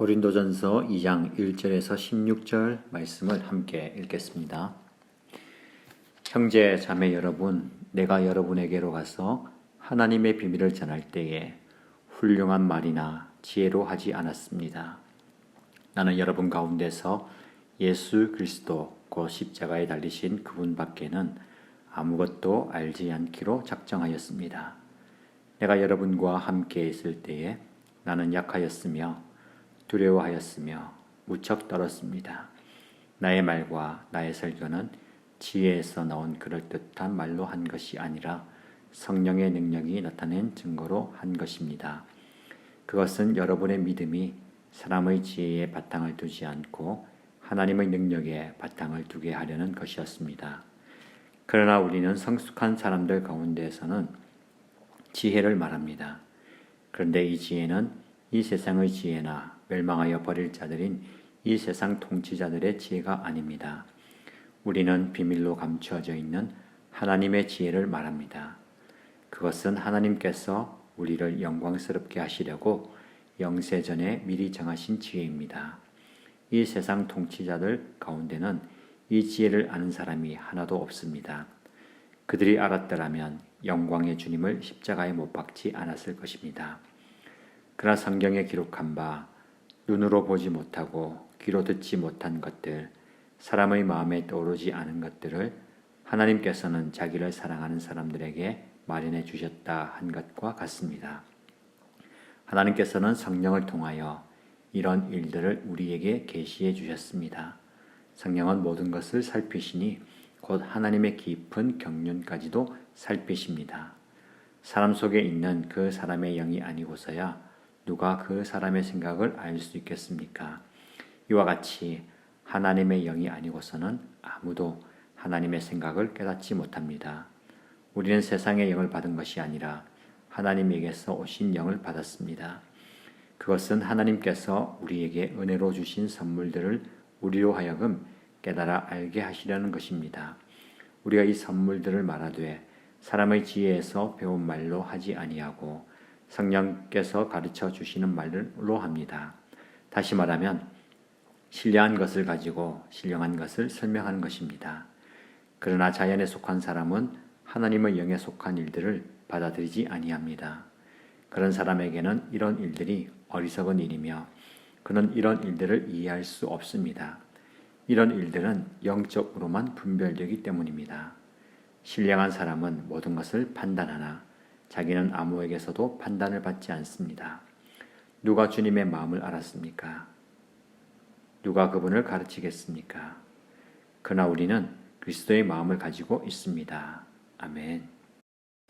고린도전서 2장 1절에서 16절 말씀을 함께 읽겠습니다. 형제 자매 여러분, 내가 여러분에게로 가서 하나님의 비밀을 전할 때에 훌륭한 말이나 지혜로 하지 않았습니다. 나는 여러분 가운데서 예수 그리스도 곧 십자가에 달리신 그분 밖에는 아무것도 알지 않기로 작정하였습니다. 내가 여러분과 함께 있을 때에 나는 약하였으며 두려워하였으며 무척 떨었습니다. 나의 말과 나의 설교는 지혜에서 나온 그럴듯한 말로 한 것이 아니라 성령의 능력이 나타낸 증거로 한 것입니다. 그것은 여러분의 믿음이 사람의 지혜에 바탕을 두지 않고 하나님의 능력에 바탕을 두게 하려는 것이었습니다. 그러나 우리는 성숙한 사람들 가운데에서는 지혜를 말합니다. 그런데 이 지혜는 이 세상의 지혜나 멸망하여 버릴 자들인 이 세상 통치자들의 지혜가 아닙니다. 우리는 비밀로 감추어져 있는 하나님의 지혜를 말합니다. 그것은 하나님께서 우리를 영광스럽게 하시려고 영세전에 미리 정하신 지혜입니다. 이 세상 통치자들 가운데는 이 지혜를 아는 사람이 하나도 없습니다. 그들이 알았더라면 영광의 주님을 십자가에 못 박지 않았을 것입니다. 그러나 성경에 기록한 바 눈으로 보지 못하고 귀로 듣지 못한 것들, 사람의 마음에 떠오르지 않은 것들을 하나님께서는 자기를 사랑하는 사람들에게 마련해 주셨다 한 것과 같습니다. 하나님께서는 성령을 통하여 이런 일들을 우리에게 계시해 주셨습니다. 성령은 모든 것을 살피시니 곧 하나님의 깊은 경륜까지도 살피십니다. 사람 속에 있는 그 사람의 영이 아니고서야 누가 그 사람의 생각을 알 수 있겠습니까? 이와 같이 하나님의 영이 아니고서는 아무도 하나님의 생각을 깨닫지 못합니다. 우리는 세상의 영을 받은 것이 아니라 하나님에게서 오신 영을 받았습니다. 그것은 하나님께서 우리에게 은혜로 주신 선물들을 우리로 하여금 깨달아 알게 하시려는 것입니다. 우리가 이 선물들을 말하되 사람의 지혜에서 배운 말로 하지 아니하고 성령께서 가르쳐 주시는 말로 합니다. 다시 말하면 신령한 것을 가지고 신령한 것을 설명하는 것입니다. 그러나 자연에 속한 사람은 하나님의 영에 속한 일들을 받아들이지 아니합니다. 그런 사람에게는 이런 일들이 어리석은 일이며 그는 이런 일들을 이해할 수 없습니다. 이런 일들은 영적으로만 분별되기 때문입니다. 신령한 사람은 모든 것을 판단하나 자기는 아무에게서도 판단을 받지 않습니다. 누가 주님의 마음을 알았습니까? 누가 그분을 가르치겠습니까? 그러나 우리는 그리스도의 마음을 가지고 있습니다. 아멘.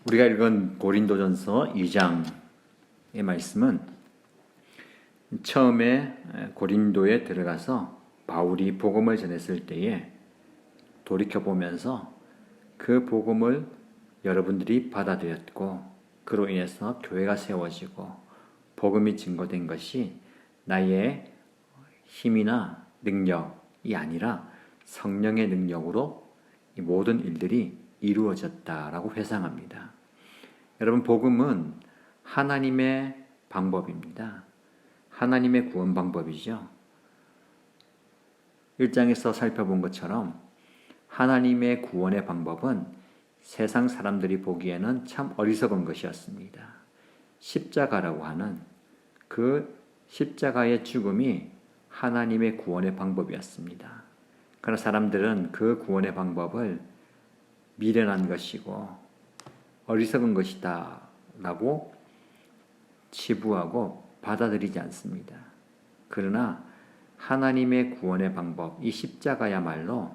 우리가 읽은 고린도전서 2장의 말씀은 처음에 고린도에 들어가서 바울이 복음을 전했을 때에 돌이켜보면서 그 복음을 여러분들이 받아들였고 그로 인해서 교회가 세워지고 복음이 증거된 것이 나의 힘이나 능력이 아니라 성령의 능력으로 이 모든 일들이 이루어졌다라고 회상합니다. 여러분, 복음은 하나님의 방법입니다. 하나님의 구원 방법이죠. 1장에서 살펴본 것처럼 하나님의 구원의 방법은 세상 사람들이 보기에는 참 어리석은 것이었습니다. 십자가라고 하는 그 십자가의 죽음이 하나님의 구원의 방법이었습니다. 그러나 사람들은 그 구원의 방법을 미련한 것이고 어리석은 것이다 라고 치부하고 받아들이지 않습니다. 그러나 하나님의 구원의 방법, 이 십자가야말로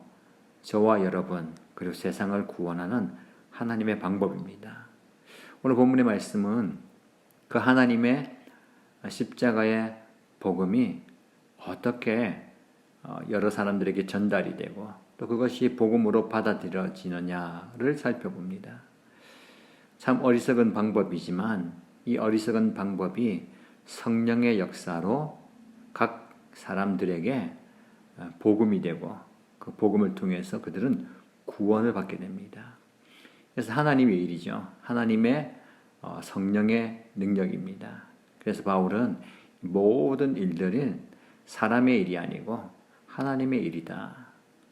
저와 여러분 그리고 세상을 구원하는 하나님의 방법입니다. 오늘 본문의 말씀은 그 하나님의 십자가의 복음이 어떻게 여러 사람들에게 전달이 되고 또 그것이 복음으로 받아들여지느냐를 살펴봅니다. 참 어리석은 방법이지만 이 어리석은 방법이 성령의 역사로 각 사람들에게 복음이 되고 그 복음을 통해서 그들은 구원을 받게 됩니다. 그래서 하나님의 일이죠. 하나님의 성령의 능력입니다. 그래서 바울은 모든 일들은 사람의 일이 아니고 하나님의 일이다.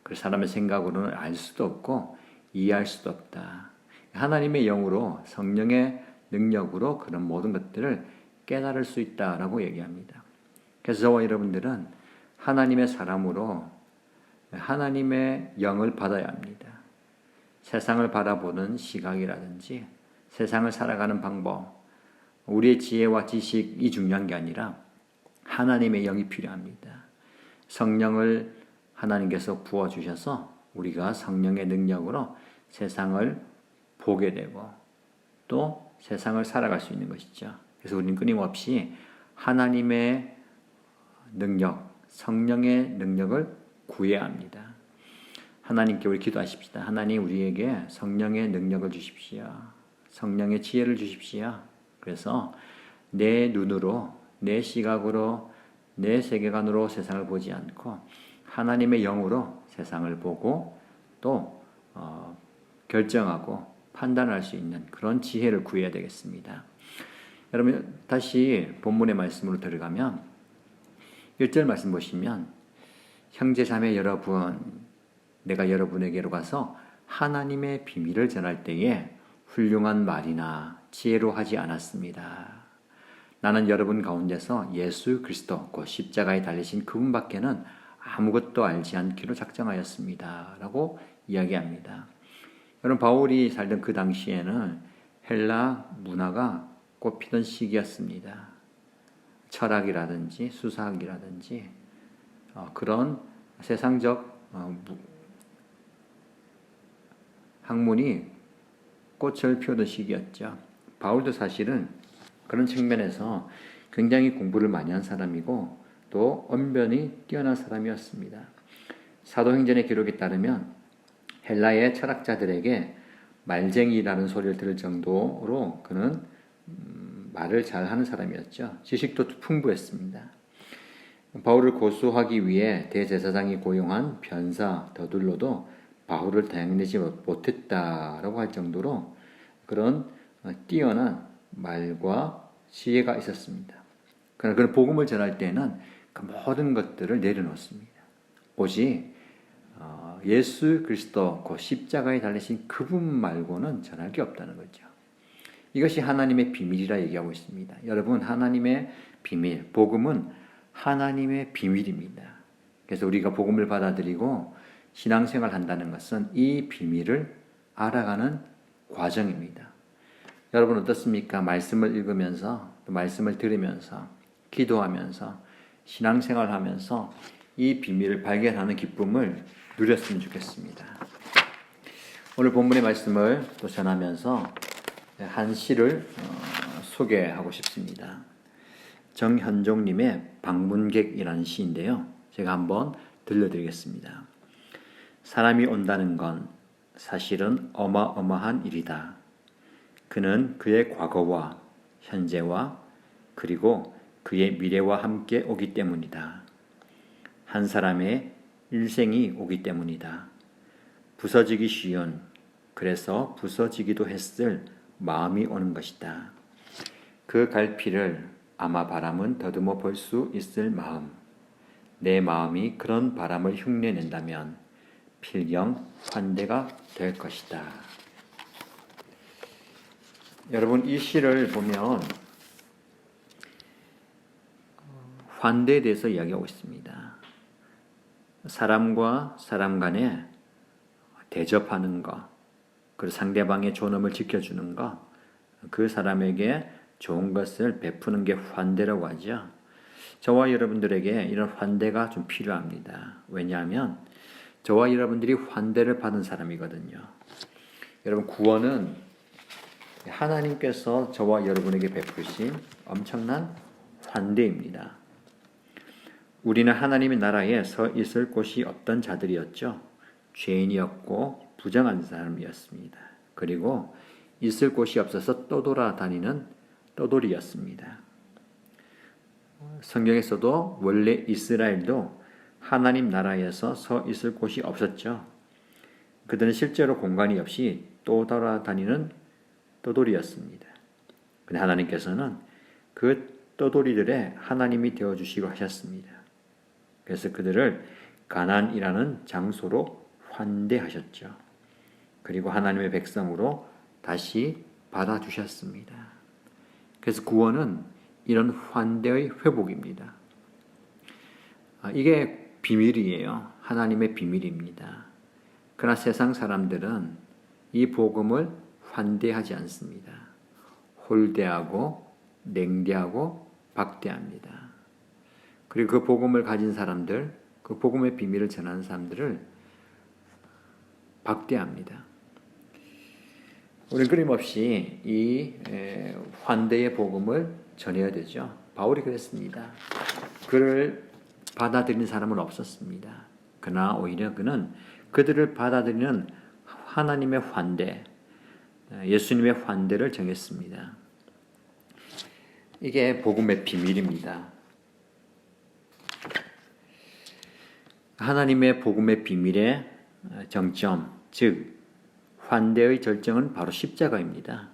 그 사람의 생각으로는 알 수도 없고 이해할 수도 없다. 하나님의 영으로 성령의 능력으로 그런 모든 것들을 깨달을 수 있다라고 얘기합니다. 그래서 저와 여러분들은 하나님의 사람으로 하나님의 영을 받아야 합니다. 세상을 바라보는 시각이라든지 세상을 살아가는 방법, 우리의 지혜와 지식이 중요한 게 아니라 하나님의 영이 필요합니다. 성령을 하나님께서 부어주셔서 우리가 성령의 능력으로 세상을 보게 되고 또 세상을 살아갈 수 있는 것이죠. 그래서 우리는 끊임없이 하나님의 능력, 성령의 능력을 구해야 합니다. 하나님께 우리 기도하십시다. 하나님 우리에게 성령의 능력을 주십시오. 성령의 지혜를 주십시오. 그래서 내 눈으로, 내 시각으로, 내 세계관으로 세상을 보지 않고 하나님의 영으로 세상을 보고 또 결정하고 판단할 수 있는 그런 지혜를 구해야 되겠습니다. 여러분 다시 본문의 말씀으로 들어가면 1절 말씀 보시면 형제 자매 여러분 내가 여러분에게로 가서 하나님의 비밀을 전할 때에 훌륭한 말이나 지혜로 하지 않았습니다. 나는 여러분 가운데서 예수 그리스도 곧 십자가에 달리신 그분밖에는 아무것도 알지 않기로 작정하였습니다. 라고 이야기합니다. 여러분 바울이 살던 그 당시에는 헬라 문화가 꽃피던 시기였습니다. 철학이라든지 수사학이라든지 그런 세상적 학문이 꽃을 피우던 시기였죠. 바울도 사실은 그런 측면에서 굉장히 공부를 많이 한 사람이고 또 언변이 뛰어난 사람이었습니다. 사도행전의 기록에 따르면 헬라의 철학자들에게 말쟁이라는 소리를 들을 정도로 그는 말을 잘하는 사람이었죠. 지식도 풍부했습니다. 바울을 고소하기 위해 대제사장이 고용한 변사 더둘로도 바울을 대항내지 못했다라고 할 정도로 그런 뛰어난 말과 지혜가 있었습니다. 그러나 그런 복음을 전할 때는 그 모든 것들을 내려놓습니다. 오직 예수 그리스도 그 십자가에 달리신 그분 말고는 전할 게 없다는 거죠. 이것이 하나님의 비밀이라 얘기하고 있습니다. 여러분 하나님의 비밀, 복음은 하나님의 비밀입니다. 그래서 우리가 복음을 받아들이고 신앙생활 한다는 것은 이 비밀을 알아가는 과정입니다. 여러분 어떻습니까? 말씀을 읽으면서 또 말씀을 들으면서 기도하면서 신앙생활하면서 이 비밀을 발견하는 기쁨을 누렸으면 좋겠습니다. 오늘 본문의 말씀을 또 전하면서 한 시를 소개하고 싶습니다. 정현종님의 방문객이라는 시인데요. 제가 한번 들려드리겠습니다. 사람이 온다는 건 사실은 어마어마한 일이다. 그는 그의 과거와 현재와 그리고 그의 미래와 함께 오기 때문이다. 한 사람의 일생이 오기 때문이다. 부서지기 쉬운, 그래서 부서지기도 했을 마음이 오는 것이다. 그 갈피를 아마 바람은 더듬어 볼 수 있을 마음. 내 마음이 그런 바람을 흉내낸다면 필경 환대가 될 것이다. 여러분 이 시를 보면 환대에 대해서 이야기하고 있습니다. 사람과 사람 간에 대접하는 것, 그리고 상대방의 존엄을 지켜주는 것, 그 사람에게 좋은 것을 베푸는 게 환대라고 하죠. 저와 여러분들에게 이런 환대가 좀 필요합니다. 왜냐하면 저와 여러분들이 환대를 받은 사람이거든요. 여러분 구원은 하나님께서 저와 여러분에게 베푸신 엄청난 환대입니다. 우리는 하나님의 나라에 서 있을 곳이 없던 자들이었죠. 죄인이었고 부정한 사람이었습니다. 그리고 있을 곳이 없어서 떠돌아다니는 떠돌이였습니다. 성경에서도 원래 이스라엘도 하나님 나라에서 서 있을 곳이 없었죠. 그들은 실제로 공간이 없이 떠돌아다니는 떠돌이였습니다. 근데 하나님께서는 그 떠돌이들의 하나님이 되어주시고 하셨습니다. 그래서 그들을 가나안이라는 장소로 환대하셨죠. 그리고 하나님의 백성으로 다시 받아주셨습니다. 그래서 구원은 이런 환대의 회복입니다. 이게 비밀이에요. 하나님의 비밀입니다. 그러나 세상 사람들은 이 복음을 환대하지 않습니다. 홀대하고 냉대하고 박대합니다. 그리고 그 복음을 가진 사람들, 그 복음의 비밀을 전하는 사람들을 박대합니다. 우리는 끊임없이 이 환대의 복음을 전해야 되죠. 바울이 그랬습니다. 그를 받아들이는 사람은 없었습니다. 그러나 오히려 그는 그들을 받아들이는 하나님의 환대, 예수님의 환대를 정했습니다. 이게 복음의 비밀입니다. 하나님의 복음의 비밀의 정점, 즉 환대의 절정은 바로 십자가입니다.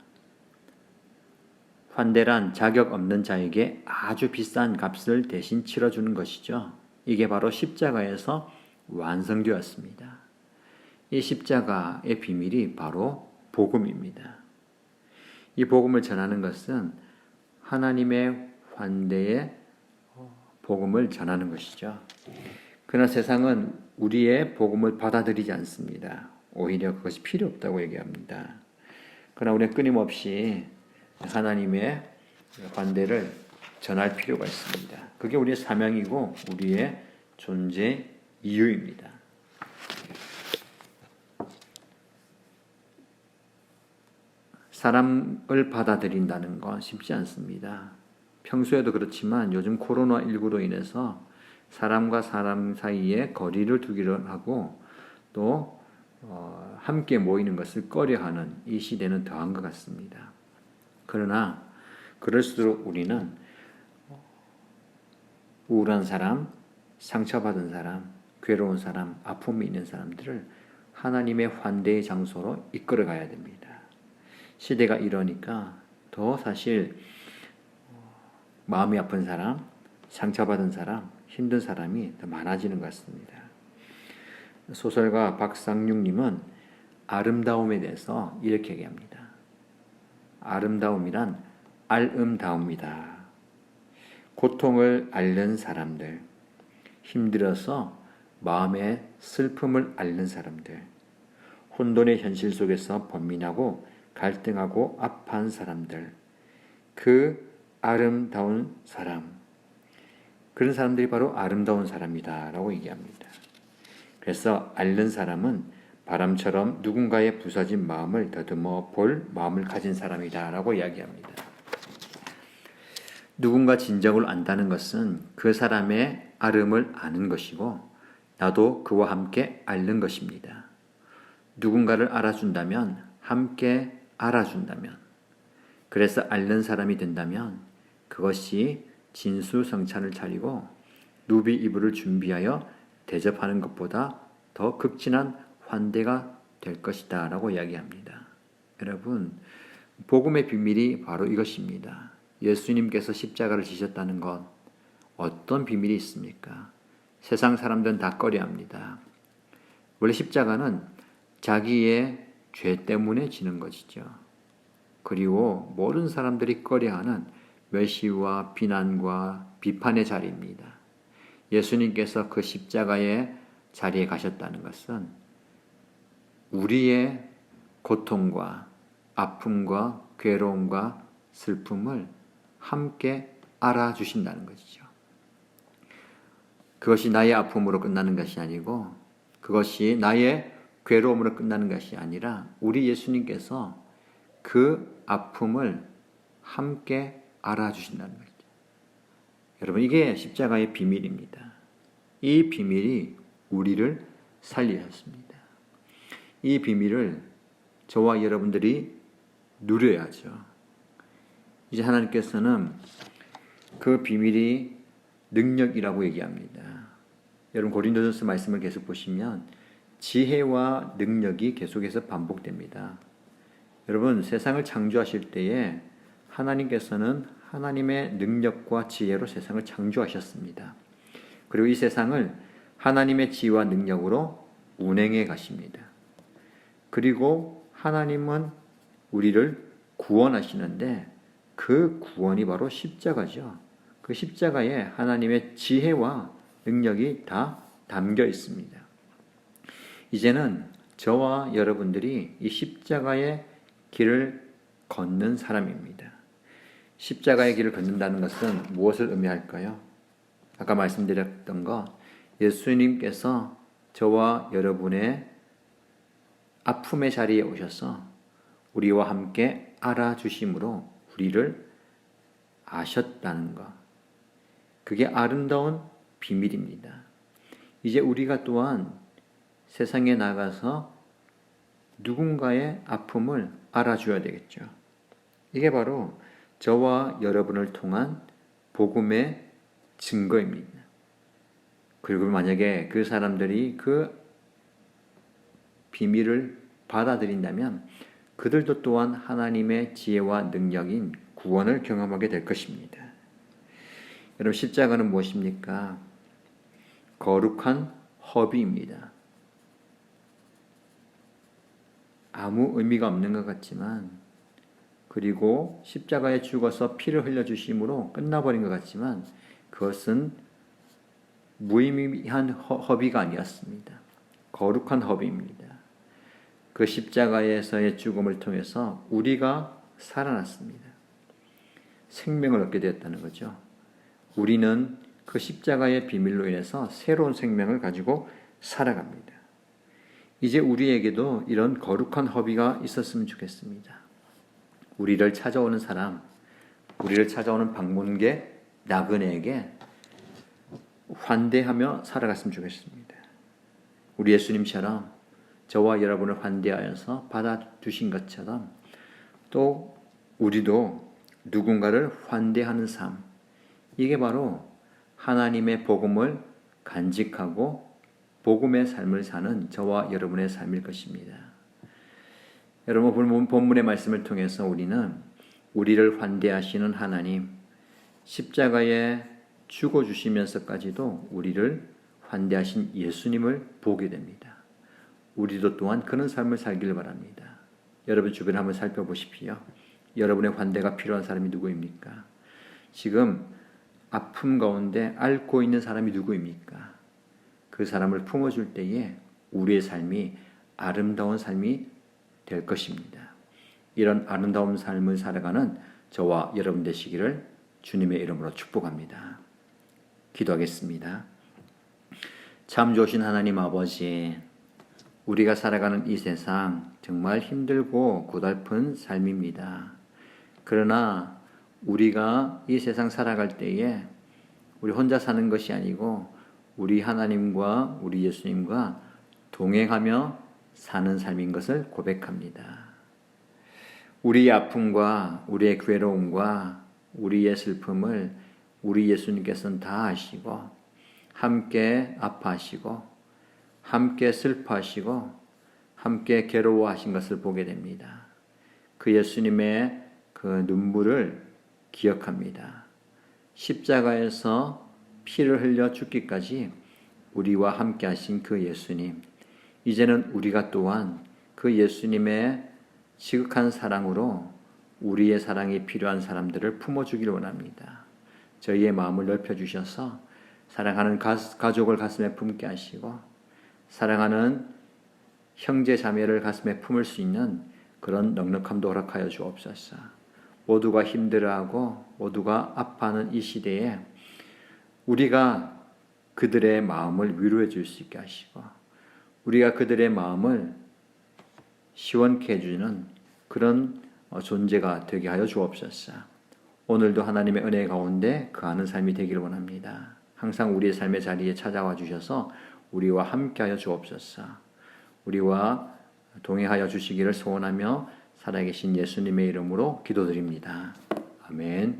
환대란 자격 없는 자에게 아주 비싼 값을 대신 치러주는 것이죠. 이게 바로 십자가에서 완성되었습니다. 이 십자가의 비밀이 바로 복음입니다. 이 복음을 전하는 것은 하나님의 환대의 복음을 전하는 것이죠. 그러나 세상은 우리의 복음을 받아들이지 않습니다. 오히려 그것이 필요 없다고 얘기합니다. 그러나 우리는 끊임없이 하나님의 환대를 전할 필요가 있습니다. 그게 우리의 사명이고 우리의 존재 이유입니다. 사람을 받아들인다는 건 쉽지 않습니다. 평소에도 그렇지만 요즘 코로나19로 인해서 사람과 사람 사이에 거리를 두기로 하고 또 함께 모이는 것을 꺼려하는 이 시대는 더한 것 같습니다. 그러나 그럴수록 우리는 우울한 사람, 상처받은 사람, 괴로운 사람, 아픔이 있는 사람들을 하나님의 환대의 장소로 이끌어 가야 됩니다. 시대가 이러니까 더 사실 마음이 아픈 사람, 상처받은 사람, 힘든 사람이 더 많아지는 것 같습니다. 소설가 박상륙님은 아름다움에 대해서 이렇게 얘기합니다. 아름다움이란 알음다움이다. 고통을 앓는 사람들, 힘들어서 마음의 슬픔을 앓는 사람들, 혼돈의 현실 속에서 번민하고 갈등하고 아파한 사람들, 그 아름다운 사람, 그런 사람들이 바로 아름다운 사람이다 라고 얘기합니다. 그래서 앓는 사람은 바람처럼 누군가의 부서진 마음을 더듬어 볼 마음을 가진 사람이다 라고 이야기합니다. 누군가 진정을 안다는 것은 그 사람의 앓음을 아는 것이고 나도 그와 함께 앓는 것입니다. 누군가를 알아준다면 함께 알아준다면 그래서 앓는 사람이 된다면 그것이 진수성찬을 차리고 누비 이불을 준비하여 대접하는 것보다 더 극진한 환대가 될 것이다 라고 이야기합니다. 여러분, 복음의 비밀이 바로 이것입니다. 예수님께서 십자가를 지셨다는 것 어떤 비밀이 있습니까? 세상 사람들은 다 꺼려합니다. 원래 십자가는 자기의 죄 때문에 지는 것이죠. 그리고 모든 사람들이 꺼려하는 멸시와 비난과 비판의 자리입니다. 예수님께서 그 십자가의 자리에 가셨다는 것은 우리의 고통과 아픔과 괴로움과 슬픔을 함께 알아주신다는 것이죠. 그것이 나의 아픔으로 끝나는 것이 아니고 그것이 나의 괴로움으로 끝나는 것이 아니라 우리 예수님께서 그 아픔을 함께 알아주신다는 것이죠. 여러분, 이게 십자가의 비밀입니다. 이 비밀이 우리를 살리셨습니다. 이 비밀을 저와 여러분들이 누려야죠. 이제 하나님께서는 그 비밀이 능력이라고 얘기합니다. 여러분 고린도전서 말씀을 계속 보시면 지혜와 능력이 계속해서 반복됩니다. 여러분 세상을 창조하실 때에 하나님께서는 하나님의 능력과 지혜로 세상을 창조하셨습니다. 그리고 이 세상을 하나님의 지혜와 능력으로 운행해 가십니다. 그리고 하나님은 우리를 구원하시는데 그 구원이 바로 십자가죠. 그 십자가에 하나님의 지혜와 능력이 다 담겨 있습니다. 이제는 저와 여러분들이 이 십자가의 길을 걷는 사람입니다. 십자가의 길을 걷는다는 것은 무엇을 의미할까요? 아까 말씀드렸던 것, 예수님께서 저와 여러분의 아픔의 자리에 오셔서 우리와 함께 알아주심으로 우리를 아셨다는 것. 그게 아름다운 비밀입니다. 이제 우리가 또한 세상에 나가서 누군가의 아픔을 알아줘야 되겠죠. 이게 바로 저와 여러분을 통한 복음의 증거입니다. 그리고 만약에 그 사람들이 그 비밀을 받아들인다면 그들도 또한 하나님의 지혜와 능력인 구원을 경험하게 될 것입니다. 여러분, 십자가는 무엇입니까? 거룩한 허비입니다. 아무 의미가 없는 것 같지만, 그리고 십자가에 죽어서 피를 흘려주심으로 끝나버린 것 같지만 그것은 무의미한 허비가 아니었습니다. 거룩한 허비입니다. 그 십자가에서의 죽음을 통해서 우리가 살아났습니다. 생명을 얻게 되었다는 거죠. 우리는 그 십자가의 비밀로 인해서 새로운 생명을 가지고 살아갑니다. 이제 우리에게도 이런 거룩한 허비가 있었으면 좋겠습니다. 우리를 찾아오는 사람, 우리를 찾아오는 방문객, 나그네에게 환대하며 살아갔으면 좋겠습니다. 우리 예수님처럼 저와 여러분을 환대하여서 받아주신 것처럼 또 우리도 누군가를 환대하는 삶, 이게 바로 하나님의 복음을 간직하고 복음의 삶을 사는 저와 여러분의 삶일 것입니다. 여러분, 본문의 말씀을 통해서 우리는 우리를 환대하시는 하나님, 십자가에 죽어주시면서까지도 우리를 환대하신 예수님을 보게 됩니다. 우리도 또한 그런 삶을 살기를 바랍니다. 여러분 주변에 한번 살펴보십시오. 여러분의 환대가 필요한 사람이 누구입니까? 지금 아픔 가운데 앓고 있는 사람이 누구입니까? 그 사람을 품어줄 때에 우리의 삶이 아름다운 삶이 될 것입니다. 이런 아름다운 삶을 살아가는 저와 여러분 되시기를 주님의 이름으로 축복합니다. 기도하겠습니다. 참 좋으신 하나님 아버지, 우리가 살아가는 이 세상 정말 힘들고 고달픈 삶입니다. 그러나 우리가 이 세상 살아갈 때에 우리 혼자 사는 것이 아니고 우리 하나님과 우리 예수님과 동행하며 사는 삶인 것을 고백합니다. 우리의 아픔과 우리의 괴로움과 우리의 슬픔을 우리 예수님께서는 다 아시고 함께 아파하시고 함께 슬퍼하시고 함께 괴로워하신 것을 보게 됩니다. 그 예수님의 그 눈물을 기억합니다. 십자가에서 피를 흘려 죽기까지 우리와 함께 하신 그 예수님, 이제는 우리가 또한 그 예수님의 지극한 사랑으로 우리의 사랑이 필요한 사람들을 품어주기를 원합니다. 저희의 마음을 넓혀주셔서 사랑하는 가족을 가슴에 품게 하시고 사랑하는 형제 자매를 가슴에 품을 수 있는 그런 넉넉함도 허락하여 주옵소서. 모두가 힘들어하고 모두가 아파하는 이 시대에 우리가 그들의 마음을 위로해 줄 수 있게 하시고 우리가 그들의 마음을 시원케 해주는 그런 존재가 되게 하여 주옵소서. 오늘도 하나님의 은혜 가운데 거하는 삶이 되기를 원합니다. 항상 우리의 삶의 자리에 찾아와 주셔서 우리와 함께하여 주옵소서. 우리와 동행하여 주시기를 소원하며 살아계신 예수님의 이름으로 기도드립니다. 아멘.